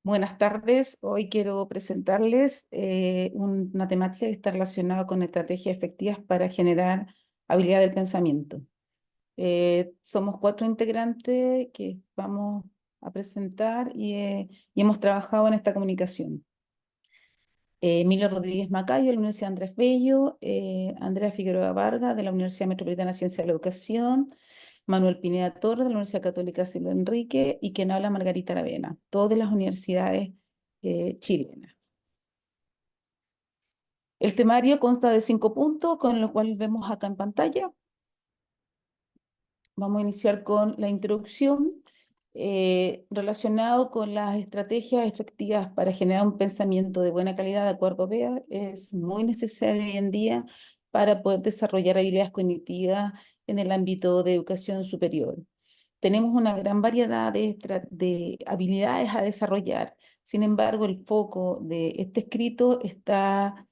Buenas tardes. Hoy quiero presentarles una temática que está relacionada con estrategias efectivas para generar habilidad del pensamiento. Somos 4 integrantes que vamos a presentar y hemos trabajado en esta comunicación. Emilio Rodríguez Macayo, de la Universidad Andrés Bello, Andrea Figueroa Vargas, de la Universidad Metropolitana de Ciencia de la Educación, Manuel Pineda Torres, de la Universidad Católica Silva Enrique, y quien habla Margarita Aravena, todas de las universidades chilenas. El temario consta de 5 puntos, con lo cual vemos acá en pantalla. Vamos a iniciar con la introducción relacionado con las estrategias efectivas para generar un pensamiento de buena calidad, de acuerdo a BEA. Es muy necesario hoy en día para poder desarrollar habilidades cognitivas en el ámbito de educación superior. Tenemos una gran variedad de habilidades a desarrollar. Sin embargo, el foco de este escrito está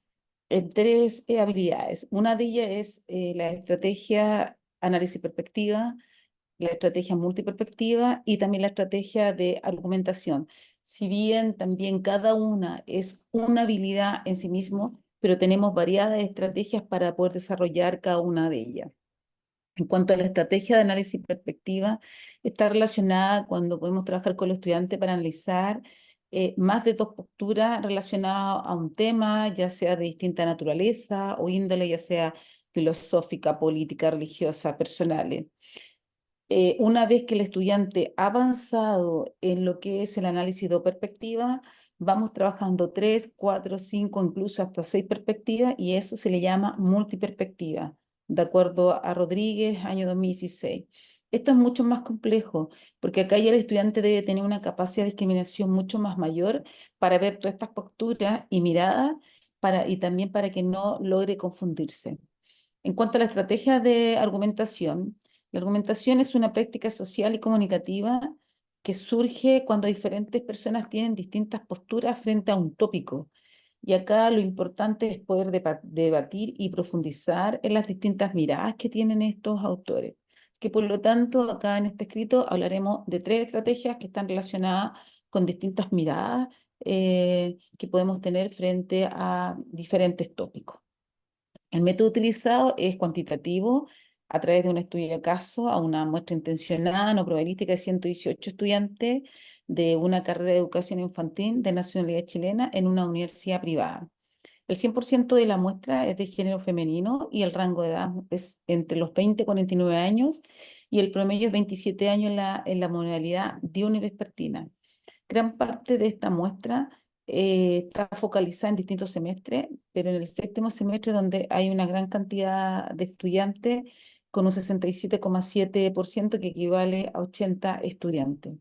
en tres habilidades. Una de ellas es la estrategia análisis perspectiva, la estrategia multiperspectiva y también la estrategia de argumentación. Si bien también cada una es una habilidad en sí mismo, pero tenemos variadas estrategias para poder desarrollar cada una de ellas. En cuanto a la estrategia de análisis perspectiva, está relacionada cuando podemos trabajar con los estudiantes para analizar más de dos posturas relacionadas a un tema, ya sea de distinta naturaleza o índole, ya sea filosófica, política, religiosa, personales. Una vez que el estudiante ha avanzado en lo que es el análisis de perspectiva, vamos trabajando 3, 4, 5, incluso hasta 6 perspectivas, y eso se le llama multiperspectiva, de acuerdo a Rodríguez, año 2016. Esto es mucho más complejo, porque acá ya el estudiante debe tener una capacidad de discriminación mucho más mayor para ver todas estas posturas y miradas, y también para que no logre confundirse. En cuanto a la estrategia de argumentación, la argumentación es una práctica social y comunicativa que surge cuando diferentes personas tienen distintas posturas frente a un tópico. Y acá lo importante es poder debatir y profundizar en las distintas miradas que tienen estos autores. Que por lo tanto, acá en este escrito hablaremos de 3 estrategias que están relacionadas con distintas miradas que podemos tener frente a diferentes tópicos. El método utilizado es cuantitativo a través de un estudio de caso a una muestra intencionada no probabilística de 118 estudiantes de una carrera de educación infantil de nacionalidad chilena en una universidad privada. El 100% de la muestra es de género femenino y el rango de edad es entre los 20 y 49 años y el promedio es 27 años en la modalidad diurno-vespertina. Gran parte de esta muestra está focalizada en distintos semestres, pero en el séptimo semestre donde hay una gran cantidad de estudiantes con un 67,7% que equivale a 80 estudiantes.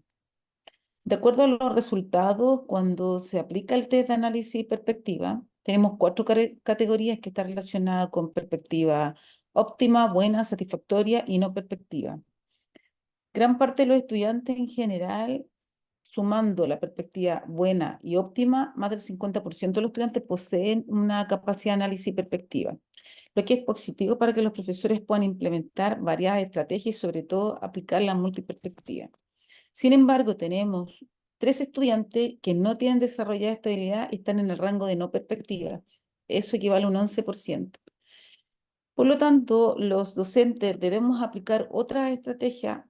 De acuerdo a los resultados, cuando se aplica el test de análisis y perspectiva, tenemos 4 categorías que están relacionadas con perspectiva óptima, buena, satisfactoria y no perspectiva. Gran parte de los estudiantes en general, sumando la perspectiva buena y óptima, más del 50% de los estudiantes poseen una capacidad de análisis y perspectiva, lo que es positivo para que los profesores puedan implementar varias estrategias y sobre todo aplicar la multiperspectiva. Sin embargo, tenemos 3 estudiantes que no tienen desarrollada esta habilidad y están en el rango de no perspectiva. Eso equivale a un 11%. Por lo tanto, los docentes debemos aplicar otras estrategias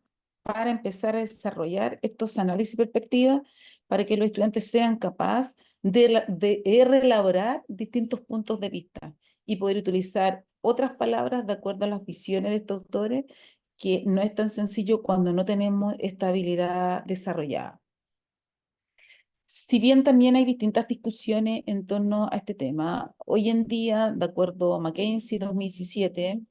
para empezar a desarrollar estos análisis y perspectivas para que los estudiantes sean capaces de reelaborar distintos puntos de vista y poder utilizar otras palabras de acuerdo a las visiones de estos autores, que no es tan sencillo cuando no tenemos esta habilidad desarrollada. Si bien también hay distintas discusiones en torno a este tema, hoy en día, de acuerdo a McKinsey 2017,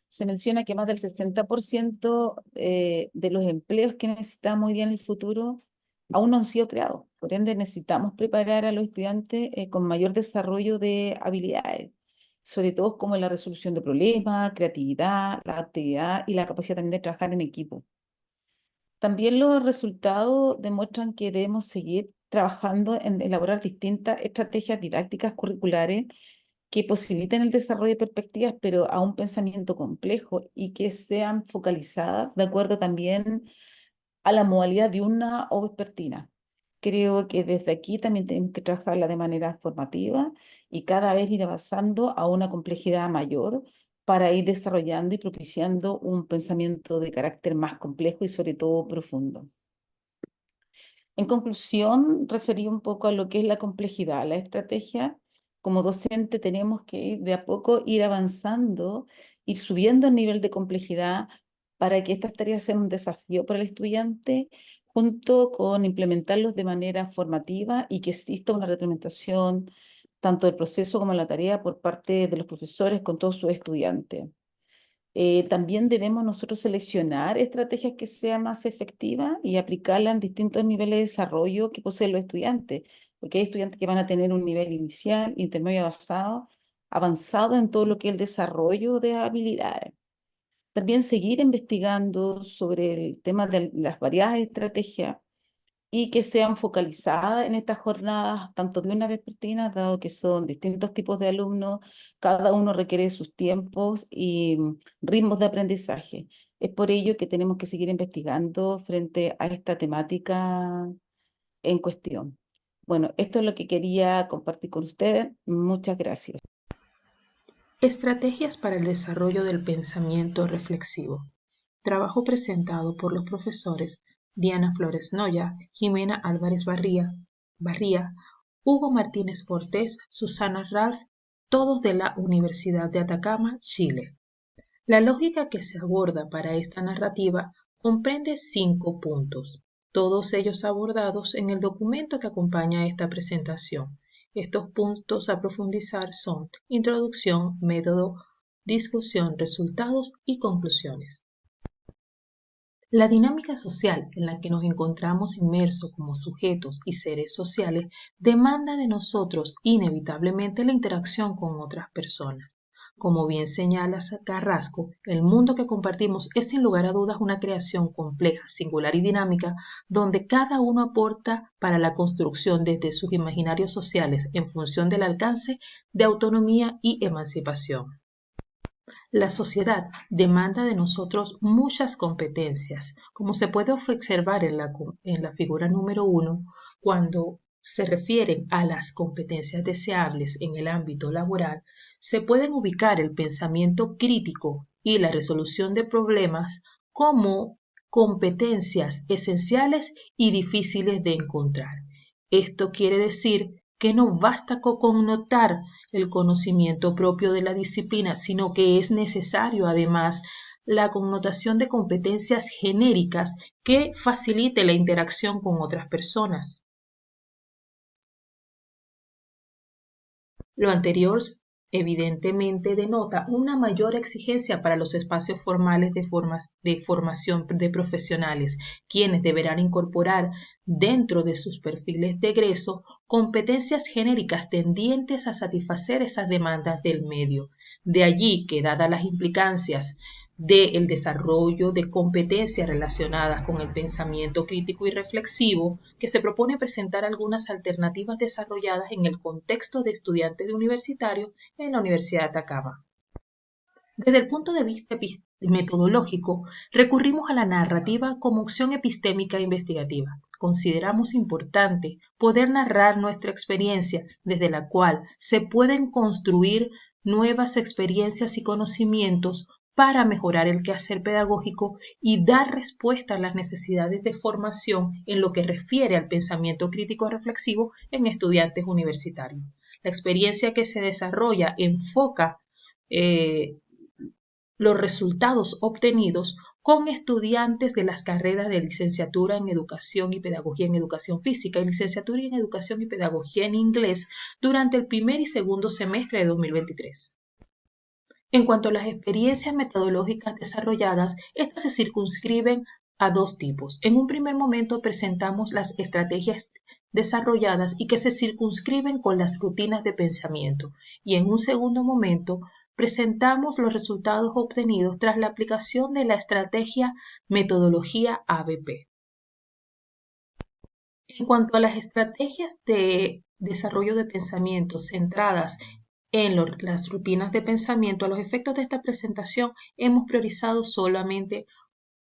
se menciona que más del 60% de los empleos que necesitamos hoy día en el futuro aún no han sido creados. Por ende, necesitamos preparar a los estudiantes con mayor desarrollo de habilidades, sobre todo como la resolución de problemas, creatividad, la actividad y la capacidad también de trabajar en equipo. También los resultados demuestran que debemos seguir trabajando en elaborar distintas estrategias didácticas curriculares que posibiliten el desarrollo de perspectivas, pero a un pensamiento complejo y que sean focalizadas de acuerdo también a la modalidad diurna o vespertina, creo que desde aquí también tenemos que trabajarla de manera formativa y cada vez ir avanzando a una complejidad mayor para ir desarrollando y propiciando un pensamiento de carácter más complejo y sobre todo profundo. En conclusión, referí un poco a lo que es la complejidad. La estrategia, como docente, tenemos que ir de a poco ir avanzando, ir subiendo el nivel de complejidad para que estas tareas sean un desafío para el estudiante, junto con implementarlos de manera formativa y que exista una retroalimentación tanto del proceso como de la tarea por parte de los profesores con todos sus estudiantes. También debemos nosotros seleccionar estrategias que sean más efectivas y aplicarlas en distintos niveles de desarrollo que poseen los estudiantes, porque hay estudiantes que van a tener un nivel inicial, intermedio y avanzado en todo lo que es el desarrollo de habilidades. También seguir investigando sobre el tema de las variadas estrategias y que sean focalizadas en estas jornadas, tanto de una vespertina, dado que son distintos tipos de alumnos, cada uno requiere sus tiempos y ritmos de aprendizaje. Es por ello que tenemos que seguir investigando frente a esta temática en cuestión. Bueno, esto es lo que quería compartir con ustedes. Muchas gracias. Estrategias para el desarrollo del pensamiento reflexivo. Trabajo presentado por los profesores Diana Flores Noya, Jimena Álvarez Barría, Hugo Martínez Cortés, Susana Ralph, todos de la Universidad de Atacama, Chile. La lógica que se aborda para esta narrativa comprende 5 puntos, todos ellos abordados en el documento que acompaña a esta presentación. Estos puntos a profundizar son introducción, método, discusión, resultados y conclusiones. La dinámica social en la que nos encontramos inmersos como sujetos y seres sociales demanda de nosotros inevitablemente la interacción con otras personas. Como bien señala Carrasco, el mundo que compartimos es sin lugar a dudas una creación compleja, singular y dinámica, donde cada uno aporta para la construcción desde sus imaginarios sociales en función del alcance de autonomía y emancipación. La sociedad demanda de nosotros muchas competencias, como se puede observar en la figura número 1, cuando se refieren a las competencias deseables en el ámbito laboral, se pueden ubicar el pensamiento crítico y la resolución de problemas como competencias esenciales y difíciles de encontrar. Esto quiere decir que no basta con connotar el conocimiento propio de la disciplina, sino que es necesario además la connotación de competencias genéricas que facilite la interacción con otras personas. Lo anterior evidentemente denota una mayor exigencia para los espacios formales de formación de profesionales, quienes deberán incorporar dentro de sus perfiles de egreso competencias genéricas tendientes a satisfacer esas demandas del medio. De allí que, dadas las implicancias del desarrollo de competencias relacionadas con el pensamiento crítico y reflexivo, que se propone presentar algunas alternativas desarrolladas en el contexto de estudiantes universitarios en la Universidad de Atacama. Desde el punto de vista metodológico, recurrimos a la narrativa como opción epistémica e investigativa. Consideramos importante poder narrar nuestra experiencia, desde la cual se pueden construir nuevas experiencias y conocimientos para mejorar el quehacer pedagógico y dar respuesta a las necesidades de formación en lo que refiere al pensamiento crítico reflexivo en estudiantes universitarios. La experiencia que se desarrolla enfoca los resultados obtenidos con estudiantes de las carreras de licenciatura en Educación y Pedagogía en Educación Física y licenciatura en Educación y Pedagogía en Inglés durante el primer y segundo semestre de 2023. En cuanto a las experiencias metodológicas desarrolladas, estas se circunscriben a 2 tipos. En un primer momento presentamos las estrategias desarrolladas y que se circunscriben con las rutinas de pensamiento, y en un segundo momento presentamos los resultados obtenidos tras la aplicación de la estrategia metodología ABP. En cuanto a las estrategias de desarrollo de pensamiento centradas en las rutinas de pensamiento, a los efectos de esta presentación hemos priorizado solamente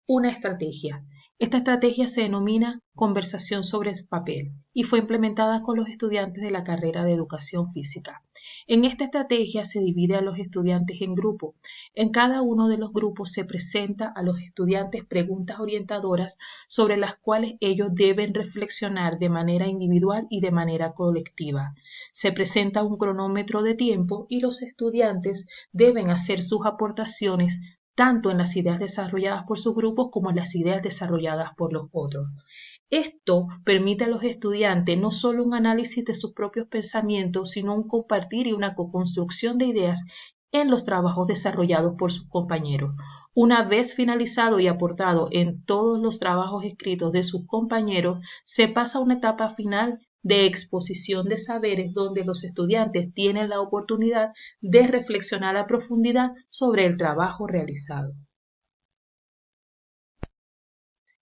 una estrategia, Esta estrategia se denomina conversación sobre papel y fue implementada con los estudiantes de la carrera de educación física. En esta estrategia se divide a los estudiantes en grupos. En cada uno de los grupos se presenta a los estudiantes preguntas orientadoras sobre las cuales ellos deben reflexionar de manera individual y de manera colectiva. Se presenta un cronómetro de tiempo y los estudiantes deben hacer sus aportaciones tanto en las ideas desarrolladas por sus grupos como en las ideas desarrolladas por los otros. Esto permite a los estudiantes no solo un análisis de sus propios pensamientos, sino un compartir y una co-construcción de ideas en los trabajos desarrollados por sus compañeros. Una vez finalizado y aportado en todos los trabajos escritos de sus compañeros, se pasa a una etapa final de exposición de saberes donde los estudiantes tienen la oportunidad de reflexionar a profundidad sobre el trabajo realizado.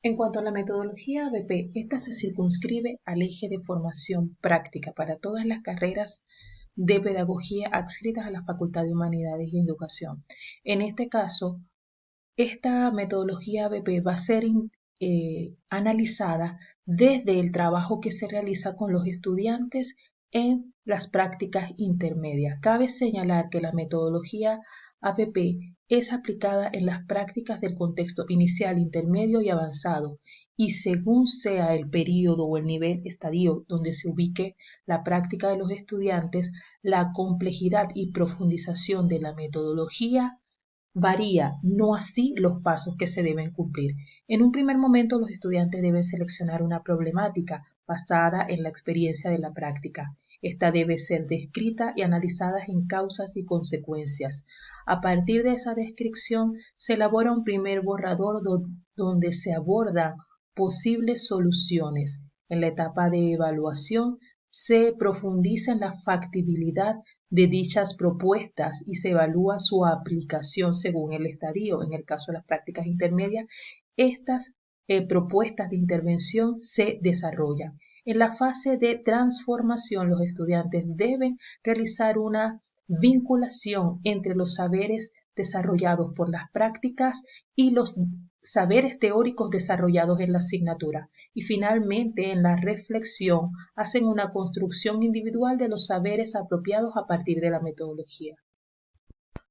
En cuanto a la metodología ABP, esta se circunscribe al eje de formación práctica para todas las carreras de pedagogía adscritas a la Facultad de Humanidades y Educación. En este caso, esta metodología ABP va a ser analizada desde el trabajo que se realiza con los estudiantes en las prácticas intermedias. Cabe señalar que la metodología ABP es aplicada en las prácticas del contexto inicial, intermedio y avanzado, y según sea el periodo o el nivel estadio donde se ubique la práctica de los estudiantes, la complejidad y profundización de la metodología varía, no así los pasos que se deben cumplir. En un primer momento, los estudiantes deben seleccionar una problemática basada en la experiencia de la práctica. Esta debe ser descrita y analizada en causas y consecuencias. A partir de esa descripción, se elabora un primer borrador donde se abordan posibles soluciones. En la etapa de evaluación, se profundiza en la factibilidad de dichas propuestas y se evalúa su aplicación según el estadio. En el caso de las prácticas intermedias, estas propuestas de intervención se desarrollan. En la fase de transformación, los estudiantes deben realizar una vinculación entre los saberes desarrollados por las prácticas y los saberes teóricos desarrollados en la asignatura. Y finalmente, en la reflexión, hacen una construcción individual de los saberes apropiados a partir de la metodología.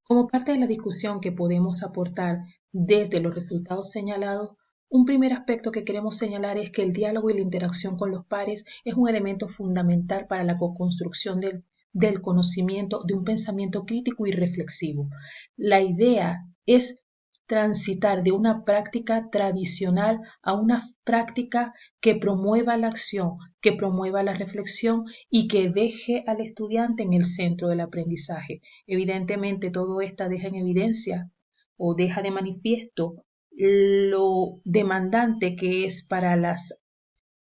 Como parte de la discusión que podemos aportar desde los resultados señalados, un primer aspecto que queremos señalar es que el diálogo y la interacción con los pares es un elemento fundamental para la co-construcción del conocimiento, de un pensamiento crítico y reflexivo. La idea es transitar de una práctica tradicional a una práctica que promueva la acción, que promueva la reflexión y que deje al estudiante en el centro del aprendizaje. Evidentemente, todo esto deja en evidencia o deja de manifiesto lo demandante que es para las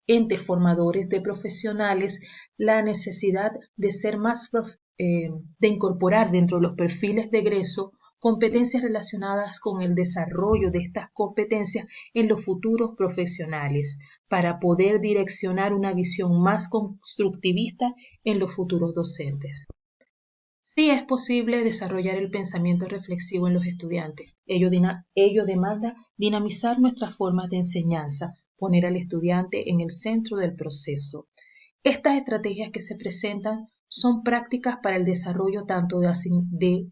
entes formadores de profesionales la necesidad de ser más de incorporar dentro de los perfiles de egreso competencias relacionadas con el desarrollo de estas competencias en los futuros profesionales para poder direccionar una visión más constructivista en los futuros docentes. Sí es posible desarrollar el pensamiento reflexivo en los estudiantes. Ello demanda dinamizar nuestras formas de enseñanza, poner al estudiante en el centro del proceso. Estas estrategias que se presentan son prácticas para el desarrollo tanto de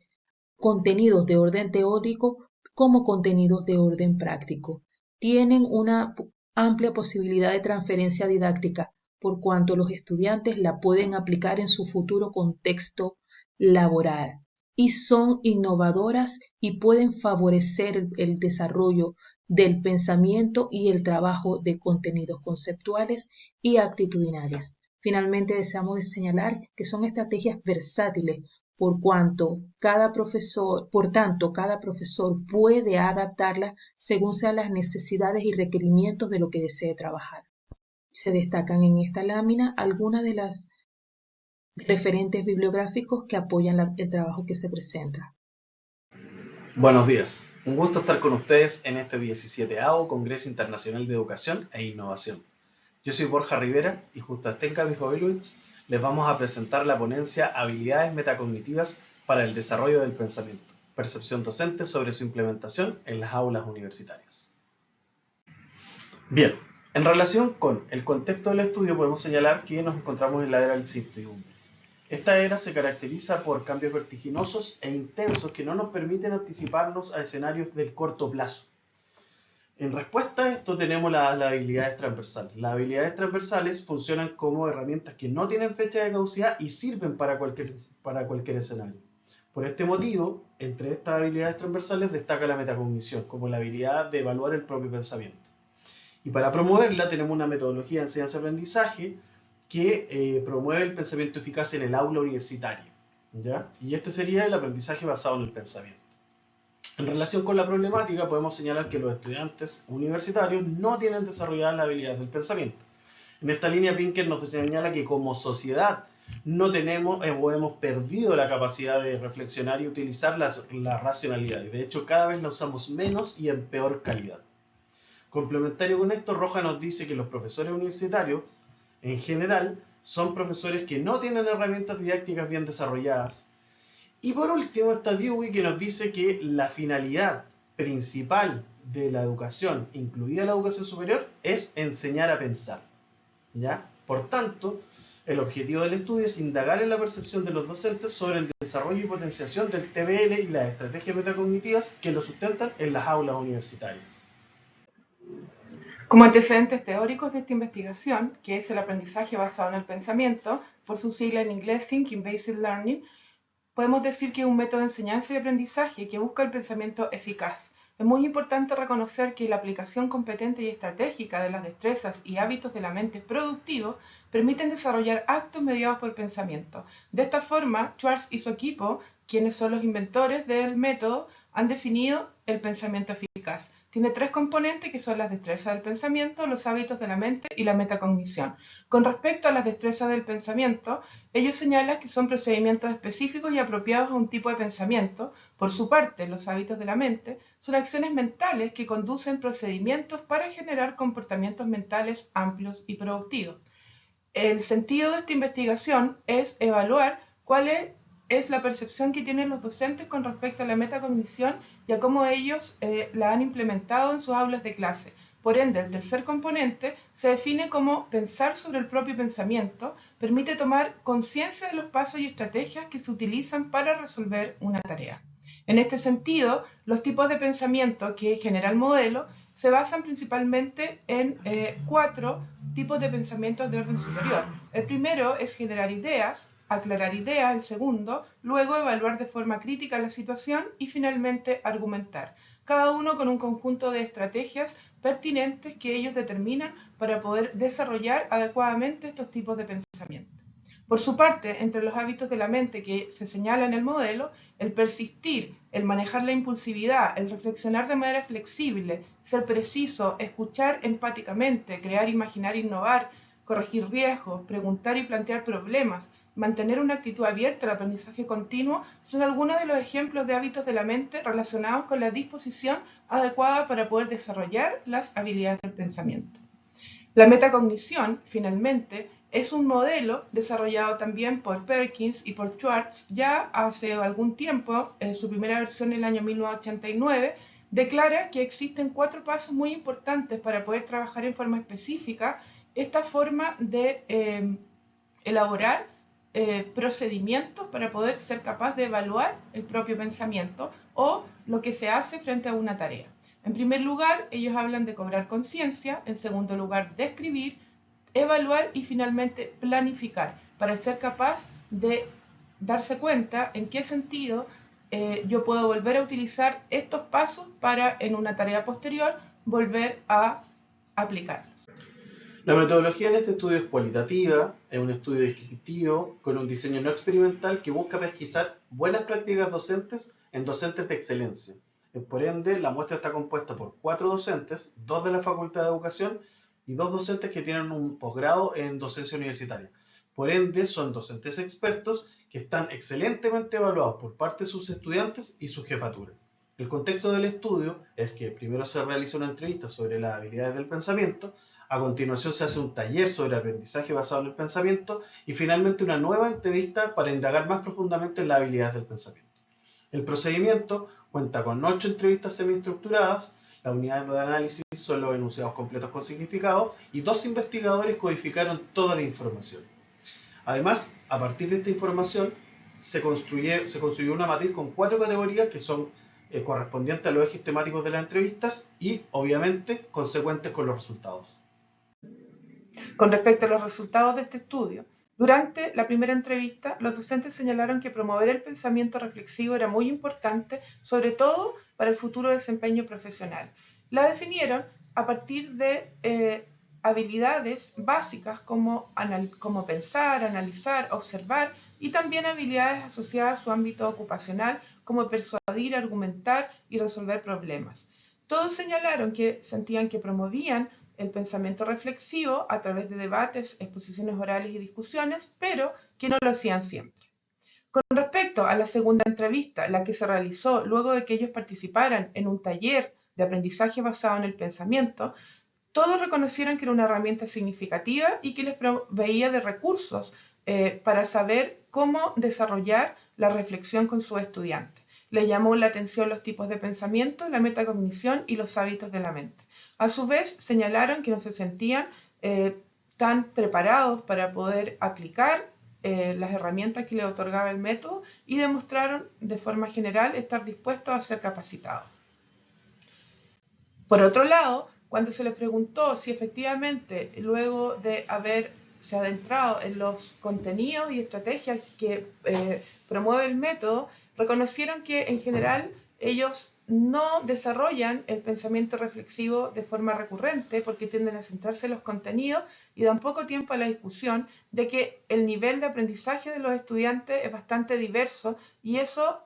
contenidos de orden teórico como contenidos de orden práctico. Tienen una amplia posibilidad de transferencia didáctica, por cuanto los estudiantes la pueden aplicar en su futuro contexto laboral y son innovadoras y pueden favorecer el desarrollo del pensamiento y el trabajo de contenidos conceptuales y actitudinales. Finalmente, deseamos señalar que son estrategias versátiles por tanto, cada profesor puede adaptarla según sean las necesidades y requerimientos de lo que desee trabajar. Se destacan en esta lámina algunas de las referentes bibliográficos que apoyan el trabajo que se presenta. Buenos días, un gusto estar con ustedes en este 17º Congreso Internacional de Educación e Innovación. Yo soy Borja Rivera y junto a Stenka Bijovanovic les vamos a presentar la ponencia Habilidades metacognitivas para el desarrollo del pensamiento, percepción docente sobre su implementación en las aulas universitarias. Bien, en relación con el contexto del estudio podemos señalar que nos encontramos en la era del incertidumbre. Esta era se caracteriza por cambios vertiginosos e intensos que no nos permiten anticiparnos a escenarios del corto plazo. En respuesta a esto tenemos las habilidades transversales. Las habilidades transversales funcionan como herramientas que no tienen fecha de caducidad y sirven para cualquier escenario. Por este motivo, entre estas habilidades transversales destaca la metacognición, como la habilidad de evaluar el propio pensamiento. Y para promoverla tenemos una metodología de enseñanza-aprendizaje que promueve el pensamiento eficaz en el aula universitaria, ¿ya? Y este sería el aprendizaje basado en el pensamiento. En relación con la problemática, podemos señalar que los estudiantes universitarios no tienen desarrolladas las habilidades del pensamiento. En esta línea, Pinker nos señala que como sociedad no tenemos o hemos perdido la capacidad de reflexionar y utilizar la racionalidad. Y de hecho, cada vez la usamos menos y en peor calidad. Complementario con esto, Roja nos dice que los profesores universitarios, en general, son profesores que no tienen herramientas didácticas bien desarrolladas. Y por último está Dewey, que nos dice que la finalidad principal de la educación, incluida la educación superior, es enseñar a pensar, ¿ya? Por tanto, el objetivo del estudio es indagar en la percepción de los docentes sobre el desarrollo y potenciación del TBL y las estrategias metacognitivas que lo sustentan en las aulas universitarias. Como antecedentes teóricos de esta investigación, que es el aprendizaje basado en el pensamiento, por su sigla en inglés Thinking-Based Learning, podemos decir que es un método de enseñanza y aprendizaje que busca el pensamiento eficaz. Es muy importante reconocer que la aplicación competente y estratégica de las destrezas y hábitos de la mente productivos permiten desarrollar actos mediados por pensamiento. De esta forma, Schwartz y su equipo, quienes son los inventores del método, han definido el pensamiento eficaz. Tiene tres componentes que son las destrezas del pensamiento, los hábitos de la mente y la metacognición. Con respecto a las destrezas del pensamiento, ellos señalan que son procedimientos específicos y apropiados a un tipo de pensamiento. Por su parte, los hábitos de la mente son acciones mentales que conducen procedimientos para generar comportamientos mentales amplios y productivos. El sentido de esta investigación es evaluar cuál es la percepción que tienen los docentes con respecto a la metacognición y a cómo ellos la han implementado en sus aulas de clase. Por ende, el tercer componente se define como pensar sobre el propio pensamiento, permite tomar conciencia de los pasos y estrategias que se utilizan para resolver una tarea. En este sentido, los tipos de pensamiento que genera el modelo se basan principalmente en 4 tipos de pensamientos de orden superior. El primero es generar ideas, aclarar ideas, el segundo, luego evaluar de forma crítica la situación y finalmente argumentar, cada uno con un conjunto de estrategias pertinentes que ellos determinan para poder desarrollar adecuadamente estos tipos de pensamiento. Por su parte, entre los hábitos de la mente que se señala en el modelo, el persistir, el manejar la impulsividad, el reflexionar de manera flexible, ser preciso, escuchar empáticamente, crear, imaginar, innovar, corregir riesgos, preguntar y plantear problemas, mantener una actitud abierta al aprendizaje continuo, son algunos de los ejemplos de hábitos de la mente relacionados con la disposición adecuada para poder desarrollar las habilidades del pensamiento. La metacognición, finalmente, es un modelo desarrollado también por Perkins y por Schwartz ya hace algún tiempo. En su primera versión en el año 1989 declara que existen 4 pasos muy importantes para poder trabajar en forma específica esta forma de elaborar procedimientos para poder ser capaz de evaluar el propio pensamiento o lo que se hace frente a una tarea. En primer lugar, ellos hablan de cobrar conciencia, en segundo lugar, describir, evaluar y finalmente planificar, para ser capaz de darse cuenta en qué sentido yo puedo volver a utilizar estos pasos para en una tarea posterior volver a aplicarlos. La metodología en este estudio es cualitativa, es un estudio descriptivo con un diseño no experimental que busca pesquisar buenas prácticas docentes en docentes de excelencia. Por ende, la muestra está compuesta por 4 docentes, 2 de la Facultad de Educación y 2 docentes que tienen un posgrado en docencia universitaria. Por ende, son docentes expertos que están excelentemente evaluados por parte de sus estudiantes y sus jefaturas. El contexto del estudio es que primero se realiza una entrevista sobre las habilidades del pensamiento, a continuación se hace un taller sobre aprendizaje basado en el pensamiento y finalmente una nueva entrevista para indagar más profundamente en las habilidades del pensamiento. El procedimiento cuenta con 8 entrevistas semiestructuradas, Las unidades de análisis son los enunciados completos con significado y 2 investigadores codificaron toda la información. Además, a partir de esta información se construyó una matriz con 4 categorías que son correspondientes a los ejes temáticos de las entrevistas y, obviamente, consecuentes con los resultados. Con respecto a los resultados de este estudio, durante la primera entrevista, los docentes señalaron que promover el pensamiento reflexivo era muy importante, sobre todo para el futuro desempeño profesional. La definieron a partir de habilidades básicas como pensar, analizar, observar y también habilidades asociadas a su ámbito ocupacional como persuadir, argumentar y resolver problemas. Todos señalaron que sentían que promovían el pensamiento reflexivo a través de debates, exposiciones orales y discusiones, pero que no lo hacían siempre. Con respecto a la segunda entrevista, la que se realizó luego de que ellos participaran en un taller de aprendizaje basado en el pensamiento, todos reconocieron que era una herramienta significativa y que les proveía de recursos para saber cómo desarrollar la reflexión con sus estudiantes. Les llamó la atención los tipos de pensamiento, la metacognición y los hábitos de la mente. A su vez, señalaron que no se sentían tan preparados para poder aplicar las herramientas que les otorgaba el método y demostraron de forma general estar dispuestos a ser capacitados. Por otro lado, cuando se les preguntó si efectivamente, luego de haberse adentrado en los contenidos y estrategias que promueve el método, reconocieron que en general ellos no desarrollan el pensamiento reflexivo de forma recurrente porque tienden a centrarse en los contenidos y dan poco tiempo a la discusión, de que el nivel de aprendizaje de los estudiantes es bastante diverso y eso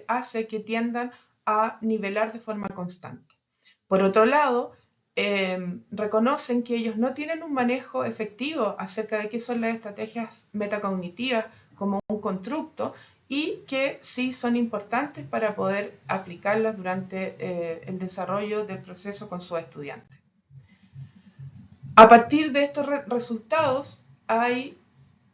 hace que tiendan a nivelar de forma constante. Por otro lado, reconocen que ellos no tienen un manejo efectivo acerca de qué son las estrategias metacognitivas como un constructo y que sí son importantes para poder aplicarlas durante el desarrollo del proceso con sus estudiantes. A partir de estos resultados hay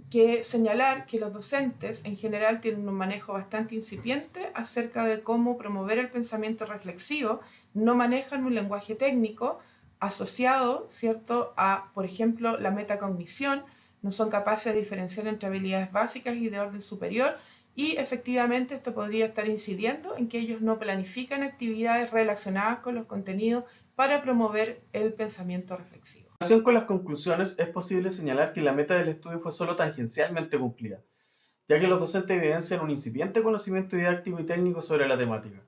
que señalar que los docentes en general tienen un manejo bastante incipiente acerca de cómo promover el pensamiento reflexivo, no manejan un lenguaje técnico asociado, ¿cierto?, a, por ejemplo, la metacognición, no son capaces de diferenciar entre habilidades básicas y de orden superior, y efectivamente esto podría estar incidiendo en que ellos no planifican actividades relacionadas con los contenidos para promover el pensamiento reflexivo. En relación con las conclusiones, es posible señalar que la meta del estudio fue solo tangencialmente cumplida, ya que los docentes evidencian un incipiente conocimiento didáctico y técnico sobre la temática.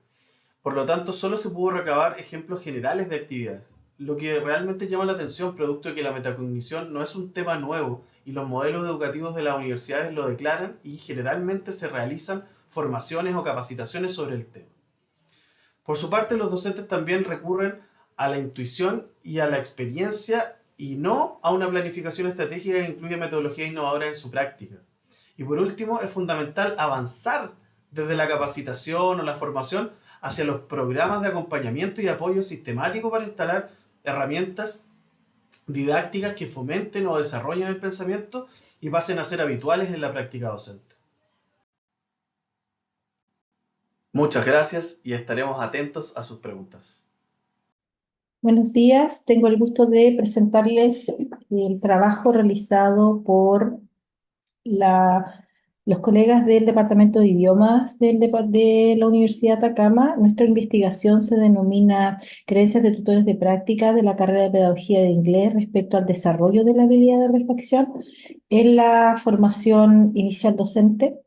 Por lo tanto, solo se pudo recabar ejemplos generales de actividades, lo que realmente llama la atención producto de que la metacognición no es un tema nuevo y los modelos educativos de las universidades lo declaran y generalmente se realizan formaciones o capacitaciones sobre el tema. Por su parte, los docentes también recurren a la intuición y a la experiencia y no a una planificación estratégica que incluya metodologías innovadoras en su práctica. Y por último, es fundamental avanzar desde la capacitación o la formación hacia los programas de acompañamiento y apoyo sistemático para instalar herramientas didácticas que fomenten o desarrollen el pensamiento y pasen a ser habituales en la práctica docente. Muchas gracias y estaremos atentos a sus preguntas. Buenos días, tengo el gusto de presentarles el trabajo realizado por los colegas del Departamento de Idiomas de la Universidad de Atacama. Nuestra investigación se denomina Creencias de tutores de práctica de la carrera de Pedagogía de Inglés respecto al desarrollo de la habilidad de reflexión en la formación inicial docente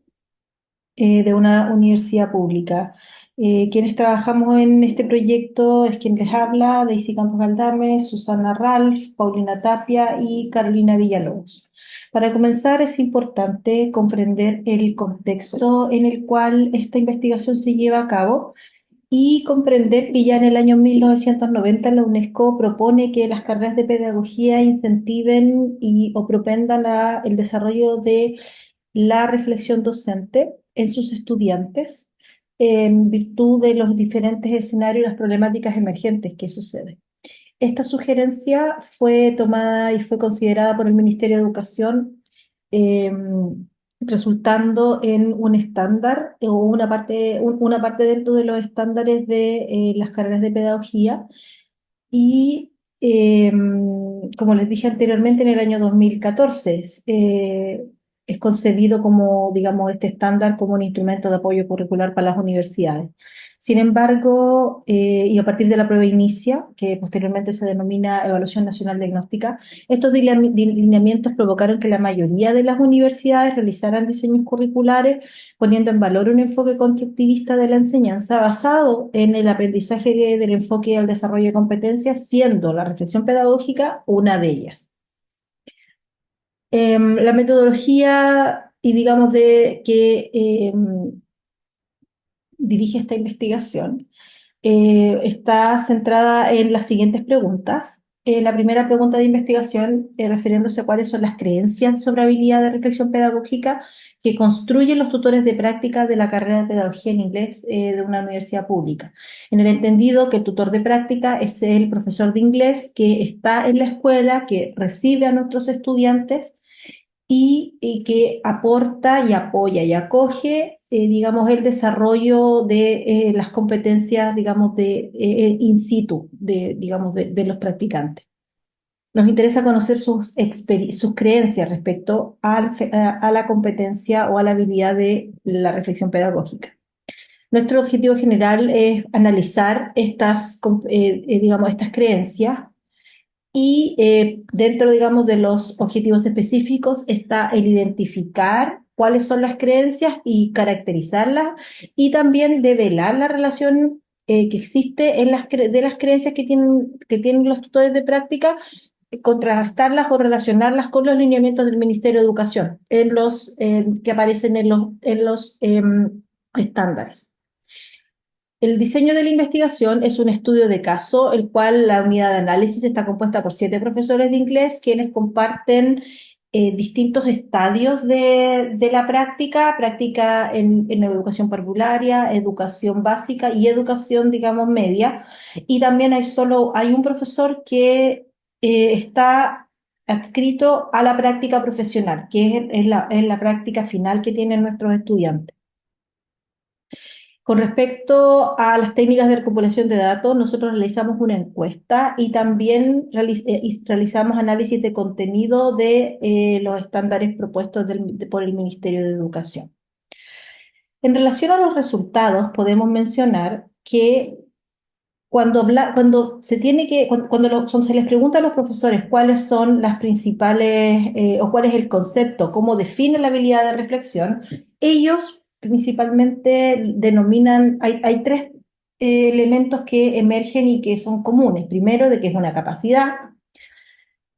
de una universidad pública. Quienes trabajamos en este proyecto es quien les habla: Daisy Campos Galdame, Susana Ralph, Paulina Tapia y Carolina Villalobos. Para comenzar, es importante comprender el contexto en el cual esta investigación se lleva a cabo y comprender que ya en el año 1990 la UNESCO propone que las carreras de pedagogía incentiven o propendan el desarrollo de la reflexión docente en sus estudiantes en virtud de los diferentes escenarios y las problemáticas emergentes que suceden. Esta sugerencia fue tomada y fue considerada por el Ministerio de Educación resultando en un estándar o una parte dentro de los estándares de las carreras de pedagogía. Y como les dije anteriormente, en el año 2014 es concebido como, digamos, este estándar como un instrumento de apoyo curricular para las universidades. Sin embargo, y a partir de la prueba Inicia, que posteriormente se denomina Evaluación Nacional Diagnóstica, estos lineamientos provocaron que la mayoría de las universidades realizaran diseños curriculares poniendo en valor un enfoque constructivista de la enseñanza basado en el aprendizaje del enfoque al desarrollo de competencias, siendo la reflexión pedagógica una de ellas. La metodología y digamos de que dirige esta investigación está centrada en las siguientes preguntas. La primera pregunta de investigación, refiriéndose a cuáles son las creencias sobre habilidad de reflexión pedagógica que construyen los tutores de práctica de la carrera de pedagogía en inglés de una universidad pública. En el entendido que el tutor de práctica es el profesor de inglés que está en la escuela, que recibe a nuestros estudiantes y que aporta y apoya y acoge, digamos, el desarrollo de las competencias, digamos, de in situ, digamos, de los practicantes. Nos interesa conocer sus creencias respecto a la competencia o a la habilidad de la reflexión pedagógica. Nuestro objetivo general es analizar digamos, estas creencias y dentro, digamos, de los objetivos específicos está el identificar cuáles son las creencias y caracterizarlas y también develar la relación que existe de las creencias que tienen los tutores de práctica, contrastarlas o relacionarlas con los lineamientos del Ministerio de Educación que aparecen en los estándares. El diseño de la investigación es un estudio de caso, el cual la unidad de análisis está compuesta por 7 profesores de inglés, quienes comparten distintos estadios de la práctica en educación parvularia, educación básica y educación, digamos, media. Y también hay un profesor que está adscrito a la práctica profesional, que es la práctica final que tienen nuestros estudiantes. Con respecto a las técnicas de recopilación de datos, nosotros realizamos una encuesta y también realizamos análisis de contenido de los estándares propuestos por el Ministerio de Educación. En relación a los resultados, podemos mencionar que cuando se les pregunta a los profesores cuáles son las principales o cuál es el concepto, cómo define la habilidad de reflexión, ellos principalmente denominan, hay 3 elementos que emergen y que son comunes. Primero, de que es una capacidad,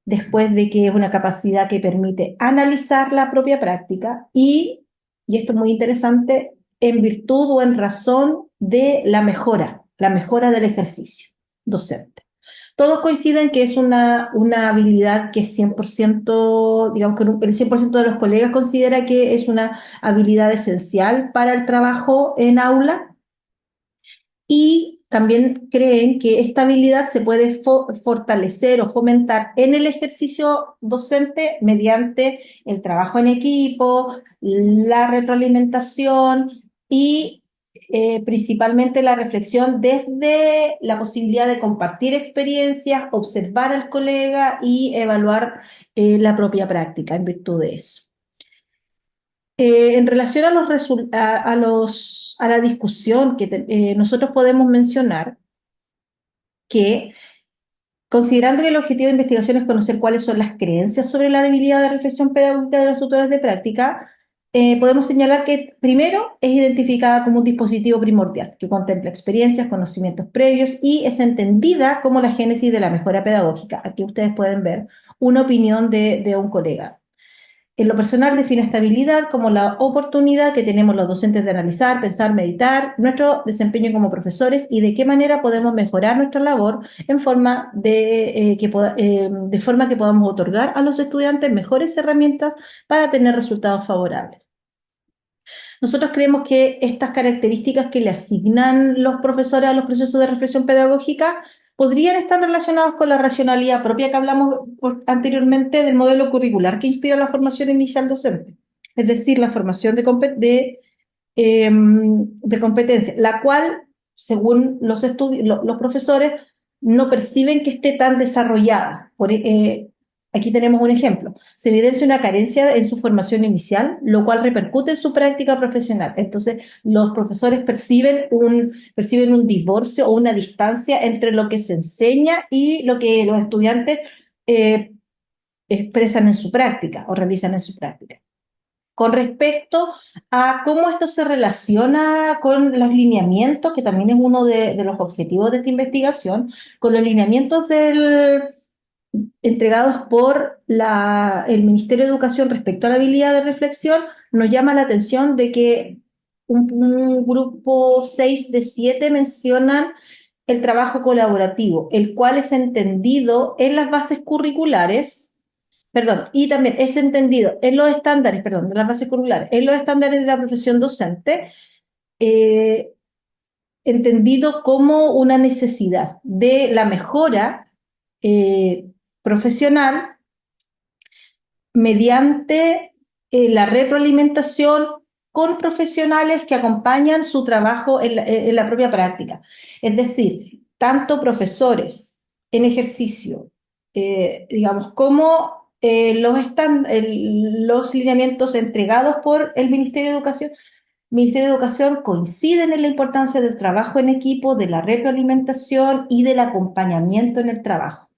después de que es una capacidad que permite analizar la propia práctica y esto es muy interesante, en virtud o en razón de la mejora del ejercicio docente. Todos coinciden que es una habilidad que es 100%, digamos que el 100% de los colegas considera que es una habilidad esencial para el trabajo en aula y también creen que esta habilidad se puede fortalecer o fomentar en el ejercicio docente mediante el trabajo en equipo, la retroalimentación y principalmente la reflexión desde la posibilidad de compartir experiencias, observar al colega y evaluar la propia práctica en virtud de eso. En relación a la discusión que nosotros podemos mencionar que, considerando que el objetivo de investigación es conocer cuáles son las creencias sobre la habilidad de reflexión pedagógica de los tutores de práctica, podemos señalar que primero es identificada como un dispositivo primordial que contempla experiencias, conocimientos previos y es entendida como la génesis de la mejora pedagógica. Aquí ustedes pueden ver una opinión de un colega. En lo personal define esta habilidad como la oportunidad que tenemos los docentes de analizar, pensar, meditar nuestro desempeño como profesores y de qué manera podemos mejorar nuestra labor de forma que podamos otorgar a los estudiantes mejores herramientas para tener resultados favorables. Nosotros creemos que estas características que le asignan los profesores a los procesos de reflexión pedagógica podrían estar relacionados con la racionalidad propia que hablamos anteriormente del modelo curricular que inspira la formación inicial docente. es decir, la formación de competencia, la cual, según los profesores, no perciben que esté tan desarrollada. Aquí tenemos un ejemplo. Se evidencia una carencia en su formación inicial, lo cual repercute en su práctica profesional. Entonces, los profesores perciben un divorcio o una distancia entre lo que se enseña y lo que los estudiantes eh, expresan en su práctica o realizan en su práctica. Con respecto a cómo esto se relaciona con los lineamientos, que también es uno de los objetivos de esta investigación, con los lineamientos entregados por el Ministerio de Educación respecto a la habilidad de reflexión, nos llama la atención de que un grupo 6 de 7 mencionan el trabajo colaborativo, el cual es entendido en las bases curriculares, perdón, y también es entendido en los estándares, perdón, de las bases curriculares, en los estándares de la profesión docente, eh, entendido como una necesidad de la mejora profesional mediante la retroalimentación con profesionales que acompañan su trabajo en la propia práctica. Es decir, tanto profesores en ejercicio, digamos, como los lineamientos entregados por el Ministerio de Educación coinciden en la importancia del trabajo en equipo, de la retroalimentación y del acompañamiento en el trabajo.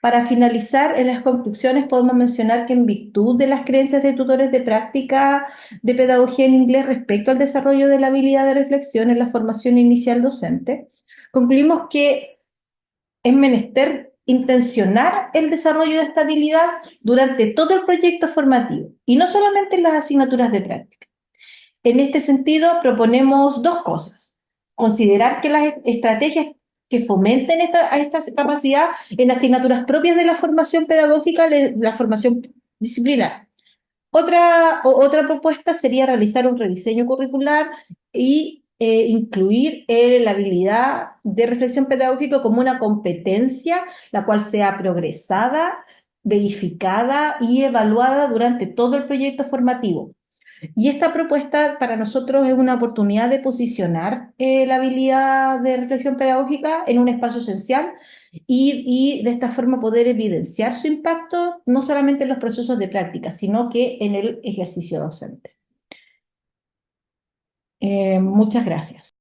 Para finalizar, en las conclusiones podemos mencionar que en virtud de las creencias de tutores de práctica de pedagogía en inglés respecto al desarrollo de la habilidad de reflexión en la formación inicial docente, concluimos que es menester intencionar el desarrollo de esta habilidad durante todo el proyecto formativo y no solamente en las asignaturas de práctica. En este sentido, proponemos dos cosas. Considerar que las estrategias que fomenten esta capacidad en asignaturas propias de la formación pedagógica, la formación disciplinar. Otra propuesta sería realizar un rediseño curricular y incluir la habilidad de reflexión pedagógica como una competencia, la cual sea progresada, verificada y evaluada durante todo el proyecto formativo. Y esta propuesta para nosotros es una oportunidad de posicionar la habilidad de reflexión pedagógica en un espacio esencial y de esta forma poder evidenciar su impacto no solamente en los procesos de práctica, sino que en el ejercicio docente. Muchas gracias.